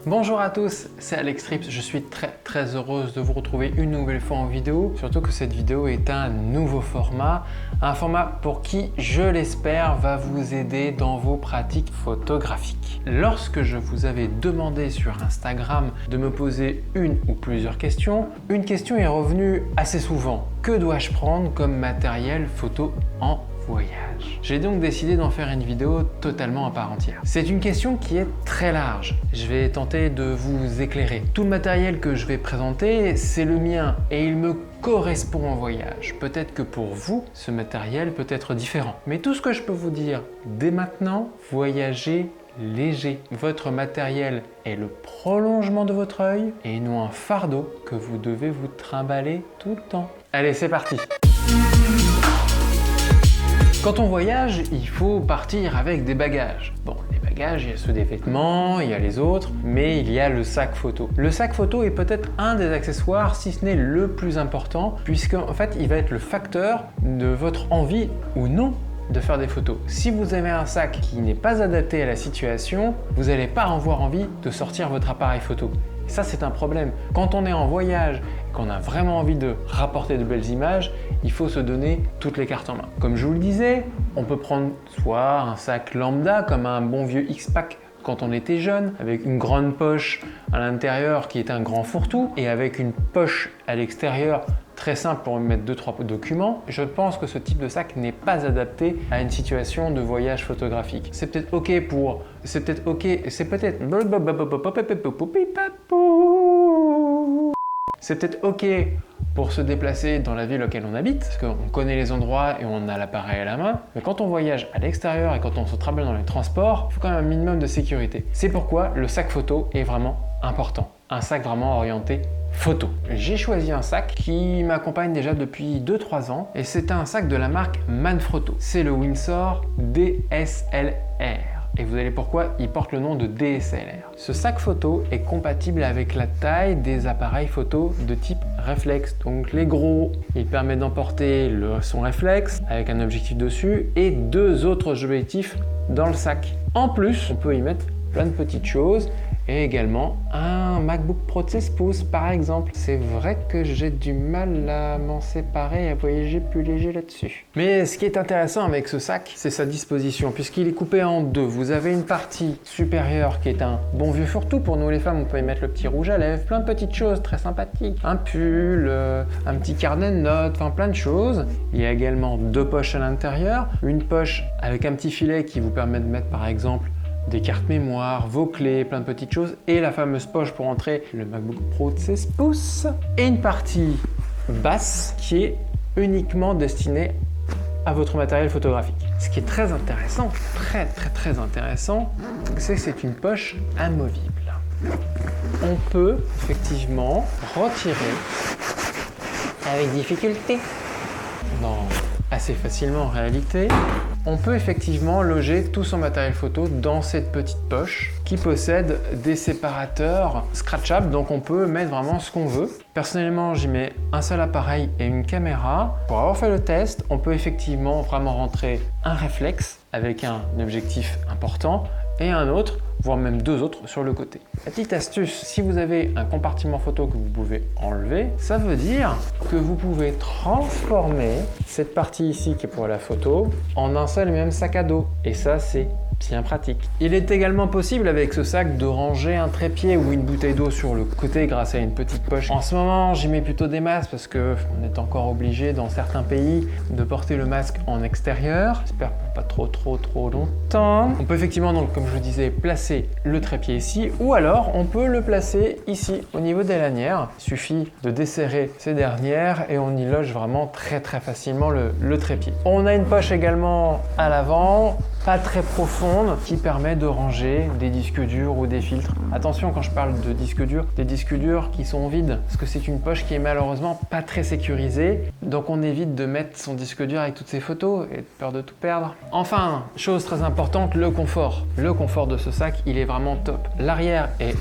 Bonjour à tous, c'est Alex Trips, je suis très heureuse de vous retrouver une nouvelle fois en vidéo, surtout que cette vidéo est un nouveau format, un format pour qui, je l'espère, va vous aider dans vos pratiques photographiques. Lorsque je vous avais demandé sur Instagram de me poser une ou plusieurs questions, une question est revenue assez souvent. Que dois-je prendre comme matériel photo en voyage? J'ai donc décidé d'en faire une vidéo totalement à part entière. C'est une question qui est très large. Je vais tenter de vous éclairer. Tout le matériel que je vais présenter, c'est le mien et il me correspond en voyage. Peut-être que pour vous, ce matériel peut être différent. Mais tout ce que je peux vous dire dès maintenant, voyagez léger. Votre matériel est le prolongement de votre œil et non un fardeau que vous devez vous trimballer tout le temps. Allez, c'est parti! Quand on voyage, il faut partir avec des bagages. Bon, les bagages, il y a ceux des vêtements, il y a les autres, mais il y a le sac photo. Le sac photo est peut-être un des accessoires, si ce n'est le plus important, puisque en fait, il va être le facteur de votre envie ou non de faire des photos. Si vous avez un sac qui n'est pas adapté à la situation, vous n'allez pas avoir envie de sortir votre appareil photo. Et ça, c'est un problème. Quand on est en voyage et qu'on a vraiment envie de rapporter de belles images, il faut se donner toutes les cartes en main. Comme je vous le disais, on peut prendre soit un sac lambda, comme un bon vieux X-Pack quand on était jeune, avec une grande poche à l'intérieur qui est un grand fourre-tout, et avec une poche à l'extérieur très simple pour mettre 2-3 documents. Je pense que ce type de sac n'est pas adapté à une situation de voyage photographique. C'est peut-être ok pour... C'est peut-être ok... C'est peut-être... C'est peut-être ok pour se déplacer dans la ville auquel on habite, parce qu'on connaît les endroits et on a l'appareil à la main. Mais quand on voyage à l'extérieur et quand on se trimballe dans les transports, il faut quand même un minimum de sécurité. C'est pourquoi le sac photo est vraiment important. Un sac vraiment orienté photo. J'ai choisi un sac qui m'accompagne déjà depuis 2-3 ans et c'est un sac de la marque Manfrotto. C'est le Windsor DSLR. Et vous allez pourquoi il porte le nom de DSLR. Ce sac photo est compatible avec la taille des appareils photo de type réflexe. Donc les gros, il permet d'emporter son réflexe avec un objectif dessus et 2 autres objectifs dans le sac. En plus, on peut y mettre plein de petites choses et également un MacBook Pro de 16 pouces par exemple. C'est vrai que j'ai du mal à m'en séparer et à voyager plus léger là-dessus. Mais ce qui est intéressant avec ce sac, c'est sa disposition puisqu'il est coupé en deux. Vous avez une partie supérieure qui est un bon vieux fourre-tout. Pour nous les femmes, on peut y mettre le petit rouge à lèvres, plein de petites choses très sympathiques. Un pull, un petit carnet de notes, enfin plein de choses. Il y a également 2 poches à l'intérieur. Une poche avec un petit filet qui vous permet de mettre par exemple des cartes mémoire, vos clés, plein de petites choses et la fameuse poche pour entrer le MacBook Pro de 16 pouces et une partie basse qui est uniquement destinée à votre matériel photographique. Ce qui est très intéressant, très intéressant, c'est que c'est une poche amovible. On peut effectivement retirer avec difficulté, non, assez facilement en réalité. On peut effectivement loger tout son matériel photo dans cette petite poche qui possède des séparateurs scratchables, donc on peut mettre vraiment ce qu'on veut. Personnellement, j'y mets un seul appareil et une caméra. Pour avoir fait le test, on peut effectivement vraiment rentrer un réflexe avec un objectif important et un autre, voire même 2 autres sur le côté. La petite astuce, si vous avez un compartiment photo que vous pouvez enlever, ça veut dire que vous pouvez transformer cette partie ici qui est pour la photo en un seul et même sac à dos. Et ça, c'est bien pratique. Il est également possible avec ce sac de ranger un trépied ou une bouteille d'eau sur le côté grâce à une petite poche. En ce moment, j'y mets plutôt des masques parce que on est encore obligé dans certains pays de porter le masque en extérieur. J'espère pas trop longtemps. On peut effectivement donc, comme je vous disais, placer le trépied ici ou alors on peut le placer ici au niveau des lanières. Il suffit de desserrer ces dernières et on y loge vraiment très facilement le trépied. On a une poche également à l'avant, pas très profonde, qui permet de ranger des disques durs ou des filtres. Attention quand je parle de disques durs, des disques durs qui sont vides, parce que c'est une poche qui est malheureusement pas très sécurisée, donc on évite de mettre son disque dur avec toutes ses photos et de peur de tout perdre. Enfin, chose très importante, le confort. Le confort de ce sac, il est vraiment top. L'arrière est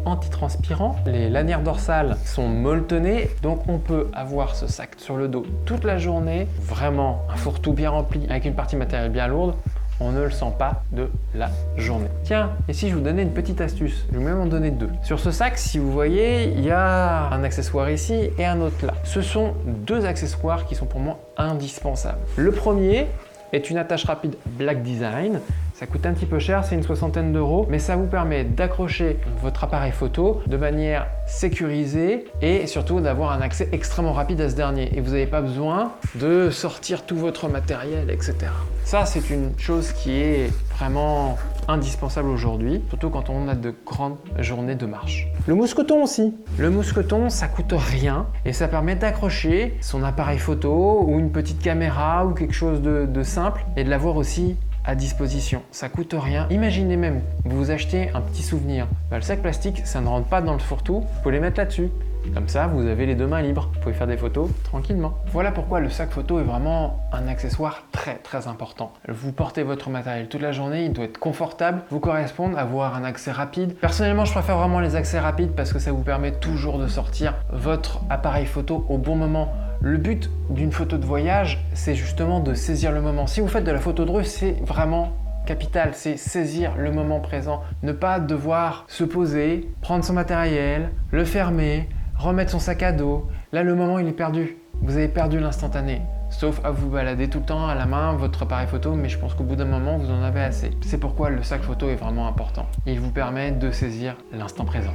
antitranspirant, les lanières dorsales sont molletonnées, donc on peut avoir ce sac sur le dos toute la journée, vraiment un fourre-tout bien rempli avec une partie matérielle bien lourde. on ne le sent pas de la journée. Tiens, et si je vous donnais une petite astuce, je vais même en donner deux. Sur ce sac, si vous voyez, il y a un accessoire ici et un autre là. Ce sont deux accessoires qui sont pour moi indispensables. Le premier est une attache rapide Black Design. Ça coûte un petit peu cher, c'est une soixantaine d'euros, mais ça vous permet d'accrocher votre appareil photo de manière sécurisée et surtout d'avoir un accès extrêmement rapide à ce dernier. Et vous n'avez pas besoin de sortir tout votre matériel, etc. Ça, c'est une chose qui est vraiment indispensable aujourd'hui, surtout quand on a de grandes journées de marche. Le mousqueton aussi. Le mousqueton, ça coûte rien et ça permet d'accrocher son appareil photo ou une petite caméra ou quelque chose de simple et de l'avoir aussi à disposition. Ça coûte rien. Imaginez même, vous achetez un petit souvenir. Le sac plastique, ça ne rentre pas dans le fourre-tout. Vous pouvez les mettre là-dessus. Comme ça, vous avez les deux mains libres. Vous pouvez faire des photos tranquillement. Voilà pourquoi le sac photo est vraiment un accessoire très important. Vous portez votre matériel toute la journée, il doit être confortable, vous correspondre, avoir un accès rapide. Personnellement, je préfère vraiment les accès rapides parce que ça vous permet toujours de sortir votre appareil photo au bon moment. Le but d'une photo de voyage, c'est justement de saisir le moment. Si vous faites de la photo de rue, c'est vraiment capital, c'est saisir le moment présent. Ne pas devoir se poser, prendre son matériel, le fermer, remettre son sac à dos. Là, le moment, il est perdu. Vous avez perdu l'instantané. Sauf à vous balader tout le temps à la main votre appareil photo, mais je pense qu'au bout d'un moment, vous en avez assez. C'est pourquoi le sac photo est vraiment important. Il vous permet de saisir l'instant présent.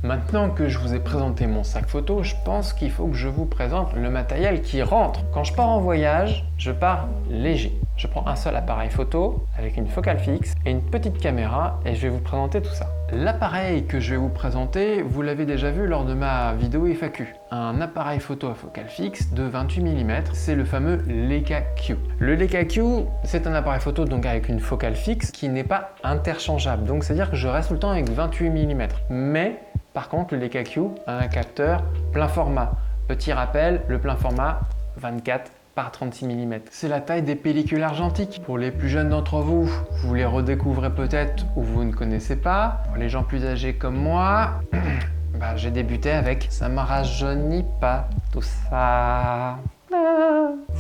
Maintenant que je vous ai présenté mon sac photo, je pense qu'il faut que je vous présente le matériel qui rentre. Quand je pars en voyage, je pars léger. Je prends un seul appareil photo avec une focale fixe et une petite caméra et je vais vous présenter tout ça. L'appareil que je vais vous présenter, vous l'avez déjà vu lors de ma vidéo FAQ. Un appareil photo à focale fixe de 28 mm, c'est le fameux Leica Q. Le Leica Q, c'est un appareil photo donc avec une focale fixe qui n'est pas interchangeable. Donc c'est-à-dire que je reste tout le temps avec 28 mm. Mais par contre, le Leica Q a un capteur plein format. Petit rappel, le plein format 24 par 36 mm. C'est la taille des pellicules argentiques. Pour les plus jeunes d'entre vous, vous les redécouvrez peut-être ou vous ne connaissez pas. Pour les gens plus âgés comme moi, j'ai débuté avec « ça me rajeunit pas tout ça ».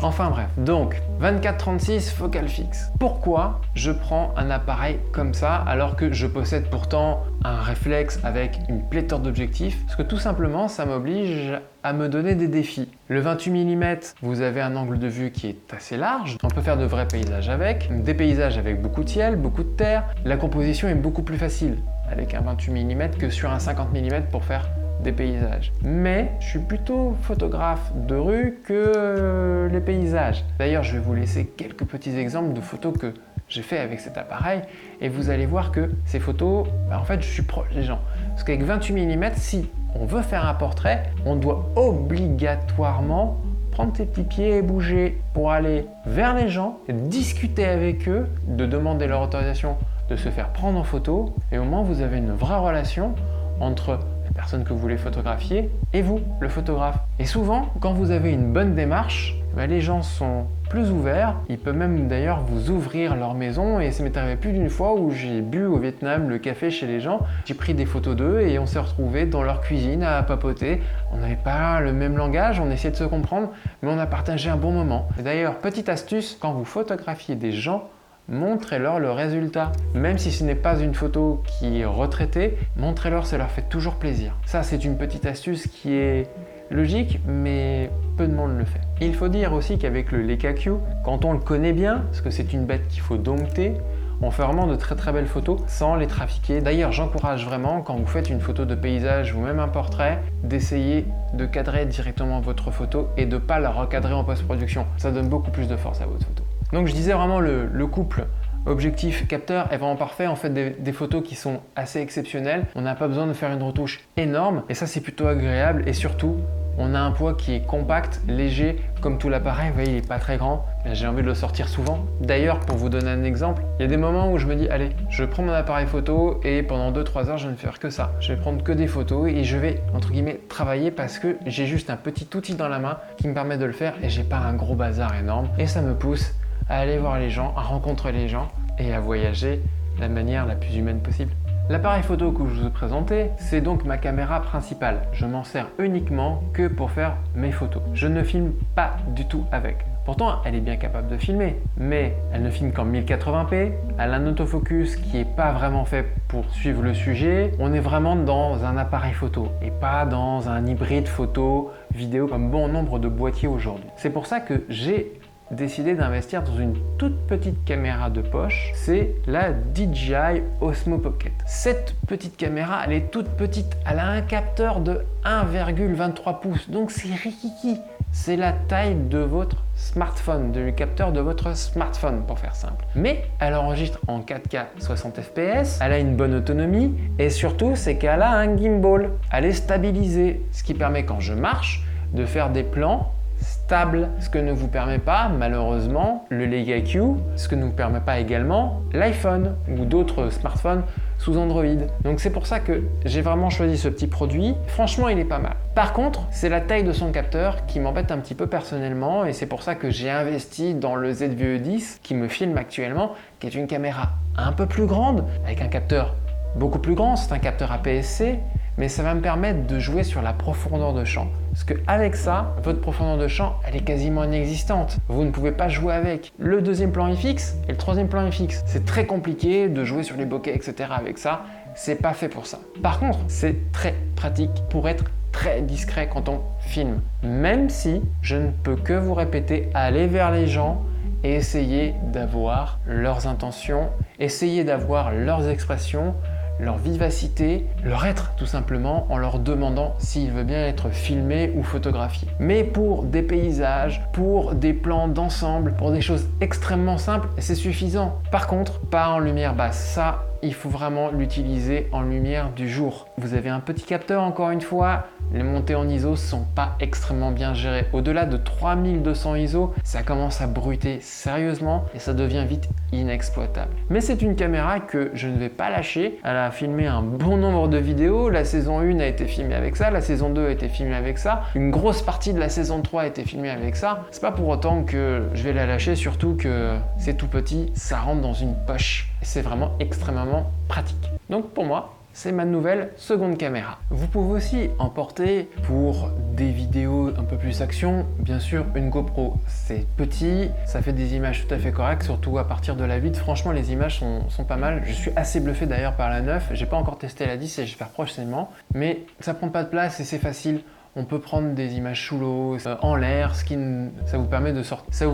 Enfin bref, donc 24-36 focale fixe. Pourquoi je prends un appareil comme ça alors que je possède pourtant un réflexe avec une pléthore d'objectifs? Parce que tout simplement, ça m'oblige à me donner des défis. Le 28 mm, vous avez un angle de vue qui est assez large. On peut faire de vrais paysages avec, des paysages avec beaucoup de ciel, beaucoup de terre. La composition est beaucoup plus facile avec un 28 mm que sur un 50 mm pour faire des paysages. Mais je suis plutôt photographe de rue que les paysages. D'ailleurs, je vais vous laisser quelques petits exemples de photos que j'ai fait avec cet appareil et vous allez voir que ces photos, en fait, je suis proche des gens. Parce qu'avec 28 mm, si on veut faire un portrait, on doit obligatoirement prendre ses petits pieds et bouger pour aller vers les gens, discuter avec eux, de demander leur autorisation de se faire prendre en photo et au moins vous avez une vraie relation entre la personne que vous voulez photographier et vous, le photographe. Et souvent, quand vous avez une bonne démarche, les gens sont plus ouverts. Ils peuvent même d'ailleurs vous ouvrir leur maison et ça m'est arrivé plus d'une fois où j'ai bu au Vietnam le café chez les gens. J'ai pris des photos d'eux et on s'est retrouvés dans leur cuisine à papoter. On n'avait pas le même langage, on essayait de se comprendre, mais on a partagé un bon moment. Et d'ailleurs, petite astuce, quand vous photographiez des gens, montrez-leur le résultat. Même si ce n'est pas une photo qui est retraitée, montrez-leur, ça leur fait toujours plaisir. Ça, c'est une petite astuce qui est logique, mais peu de monde le fait. Il faut dire aussi qu'avec le Leica Q, quand on le connaît bien, parce que c'est une bête qu'il faut dompter, on fait vraiment de très belles photos sans les trafiquer. D'ailleurs, j'encourage vraiment, quand vous faites une photo de paysage ou même un portrait, d'essayer de cadrer directement votre photo et de ne pas la recadrer en post-production. Ça donne beaucoup plus de force à votre photo. Donc je disais vraiment le couple objectif-capteur est vraiment parfait. On fait des photos qui sont assez exceptionnelles. On n'a pas besoin de faire une retouche énorme et ça c'est plutôt agréable et surtout on a un poids qui est compact, léger comme tout l'appareil. Vous voyez, il n'est pas très grand. J'ai envie de le sortir souvent. D'ailleurs, pour vous donner un exemple, il y a des moments où je me dis allez, je prends mon appareil photo et pendant 2-3 heures je ne vais faire que ça. Je vais prendre que des photos et je vais entre guillemets travailler parce que j'ai juste un petit outil dans la main qui me permet de le faire et j'ai pas un gros bazar énorme et ça me pousse à aller voir les gens, à rencontrer les gens et à voyager de la manière la plus humaine possible. L'appareil photo que je vous ai présenté, c'est donc ma caméra principale. Je m'en sers uniquement que pour faire mes photos. Je ne filme pas du tout avec. Pourtant, elle est bien capable de filmer, mais elle ne filme qu'en 1080p, elle a un autofocus qui n'est pas vraiment fait pour suivre le sujet. On est vraiment dans un appareil photo et pas dans un hybride photo, vidéo comme bon nombre de boîtiers aujourd'hui. C'est pour ça que j'ai décidé d'investir dans une toute petite caméra de poche, c'est la DJI Osmo Pocket. Cette petite caméra, elle est toute petite, elle a un capteur de 1,23 pouces, donc c'est rikiki. C'est la taille de votre smartphone, du capteur de votre smartphone pour faire simple. Mais elle enregistre en 4K 60 fps, elle a une bonne autonomie et surtout c'est qu'elle a un gimbal. Elle est stabilisée, ce qui permet quand je marche de faire des plans stable, ce que ne vous permet pas malheureusement le Leica Q, ce que ne vous permet pas également l'iPhone ou d'autres smartphones sous Android. Donc c'est pour ça que j'ai vraiment choisi ce petit produit. Franchement, il est pas mal. Par contre, c'est la taille de son capteur qui m'embête un petit peu personnellement et c'est pour ça que j'ai investi dans le ZVE10 qui me filme actuellement, qui est une caméra un peu plus grande avec un capteur beaucoup plus grand. C'est un capteur APS-C, mais ça va me permettre de jouer sur la profondeur de champ. Parce qu'avec ça, votre profondeur de champ, elle est quasiment inexistante. Vous ne pouvez pas jouer avec. Le deuxième plan est fixe et le troisième plan est fixe. C'est très compliqué de jouer sur les bokeh, etc. avec ça. C'est pas fait pour ça. Par contre, c'est très pratique pour être très discret quand on filme. Même si je ne peux que vous répéter, allez vers les gens et essayez d'avoir leurs intentions, essayez d'avoir leurs expressions, leur vivacité, leur être tout simplement en leur demandant s'ils veulent bien être filmés ou photographiés. Mais pour des paysages, pour des plans d'ensemble, pour des choses extrêmement simples, c'est suffisant. Par contre, pas en lumière basse. Ça, il faut vraiment l'utiliser en lumière du jour. Vous avez un petit capteur encore une fois, les montées en ISO sont pas extrêmement bien gérées. Au-delà de 3200 ISO, ça commence à bruiter sérieusement et ça devient vite inexploitable. Mais c'est une caméra que je ne vais pas lâcher. Elle a filmé un bon nombre de vidéos. La saison 1 a été filmée avec ça, la saison 2 a été filmée avec ça, une grosse partie de la saison 3 a été filmée avec ça. C'est pas pour autant que je vais la lâcher, surtout que c'est tout petit, ça rentre dans une poche. C'est vraiment extrêmement pratique. Donc pour moi, c'est ma nouvelle seconde caméra. Vous pouvez aussi emporter pour des vidéos un peu plus action, bien sûr une GoPro. C'est petit, ça fait des images tout à fait correctes, surtout à partir de la 8. Franchement, les images sont pas mal. Je suis assez bluffé d'ailleurs par la 9. J'ai pas encore testé la 10 et j'espère prochainement. Mais ça prend pas de place et c'est facile. On peut prendre des images sous l'eau, en l'air, ça vous permet de sortir. Ça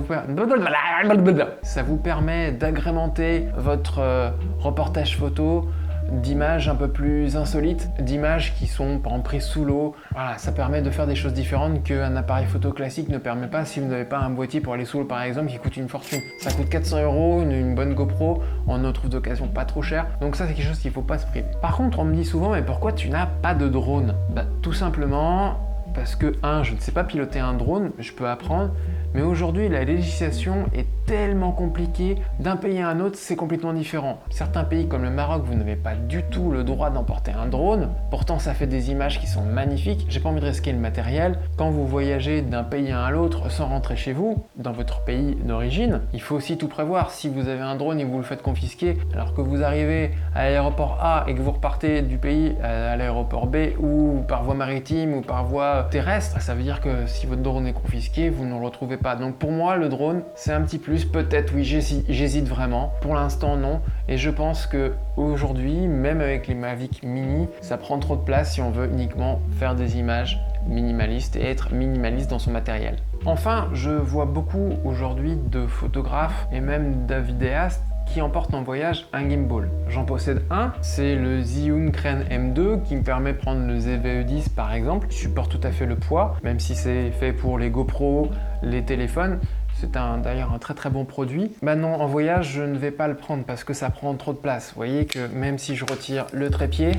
vous permet d'agrémenter votre reportage photo d'images un peu plus insolites, d'images qui sont par exemple prises sous l'eau. Voilà, ça permet de faire des choses différentes qu'un appareil photo classique ne permet pas si vous n'avez pas un boîtier pour aller sous l'eau par exemple qui coûte une fortune. Ça coûte 400 €, une bonne GoPro, on en trouve d'occasion pas trop cher. Donc ça c'est quelque chose qu'il ne faut pas se priver. Par contre on me dit souvent mais pourquoi tu n'as pas de drone? Tout simplement parce que je ne sais pas piloter un drone, je peux apprendre. Mais aujourd'hui, la législation est tellement compliquée. D'un pays à un autre, c'est complètement différent. Certains pays comme le Maroc, vous n'avez pas du tout le droit d'emporter un drone. Pourtant, ça fait des images qui sont magnifiques. J'ai pas envie de risquer le matériel. Quand vous voyagez d'un pays à l'autre sans rentrer chez vous, dans votre pays d'origine, il faut aussi tout prévoir. Si vous avez un drone et que vous le faites confisquer, alors que vous arrivez à l'aéroport A et que vous repartez du pays à l'aéroport B ou par voie maritime ou par voie terrestre, ça veut dire que si votre drone est confisqué, vous ne le retrouvez pas. Donc pour moi, le drone, c'est un petit plus. Peut-être, oui, j'hésite vraiment. Pour l'instant, non. Et je pense que aujourd'hui, même avec les Mavic Mini, ça prend trop de place si on veut uniquement faire des images minimalistes et être minimaliste dans son matériel. Enfin, je vois beaucoup aujourd'hui de photographes et même de vidéastes qui emportent en voyage un gimbal. J'en possède un, c'est le Zhiyun Crane M2 qui me permet de prendre le ZVE10 par exemple. Il supporte tout à fait le poids, même si c'est fait pour les GoPro, les téléphones. C'est d'ailleurs un très très bon produit. Maintenant en voyage, je ne vais pas le prendre parce que ça prend trop de place. Vous voyez que même si je retire le trépied,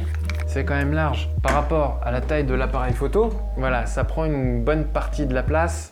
c'est quand même large. Par rapport à la taille de l'appareil photo, voilà, ça prend une bonne partie de la place.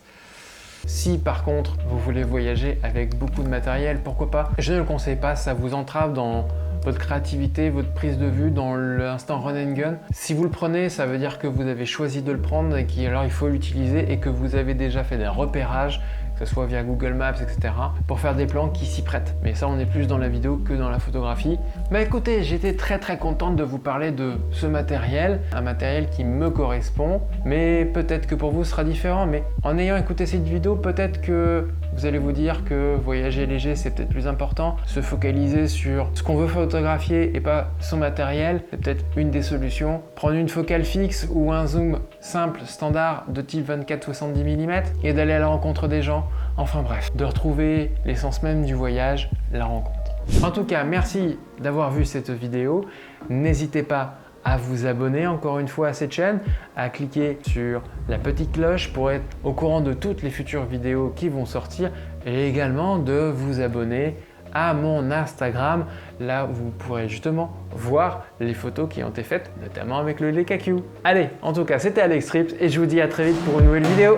Si par contre vous voulez voyager avec beaucoup de matériel, pourquoi pas? Je ne le conseille pas, ça vous entrave dans votre créativité, votre prise de vue, dans l'instant run and gun. Si vous le prenez, ça veut dire que vous avez choisi de le prendre et qu'alors il faut l'utiliser et que vous avez déjà fait des repérages, que ce soit via Google Maps, etc. pour faire des plans qui s'y prêtent. Mais ça, on est plus dans la vidéo que dans la photographie. Mais écoutez, j'étais très très contente de vous parler de ce matériel, un matériel qui me correspond, mais peut-être que pour vous ce sera différent. Mais en ayant écouté cette vidéo, peut-être que vous allez vous dire que voyager léger, c'est peut-être plus important. Se focaliser sur ce qu'on veut photographier et pas son matériel, c'est peut-être une des solutions. Prendre une focale fixe ou un zoom simple, standard, de type 24-70 mm et d'aller à la rencontre des gens. Enfin bref, de retrouver l'essence même du voyage, la rencontre. En tout cas, merci d'avoir vu cette vidéo. N'hésitez pas à vous abonner encore une fois à cette chaîne, à cliquer sur la petite cloche pour être au courant de toutes les futures vidéos qui vont sortir et également de vous abonner à mon Instagram, là où vous pourrez justement voir les photos qui ont été faites, notamment avec le Leica Q. Allez, en tout cas, c'était Alex Trips et je vous dis à très vite pour une nouvelle vidéo.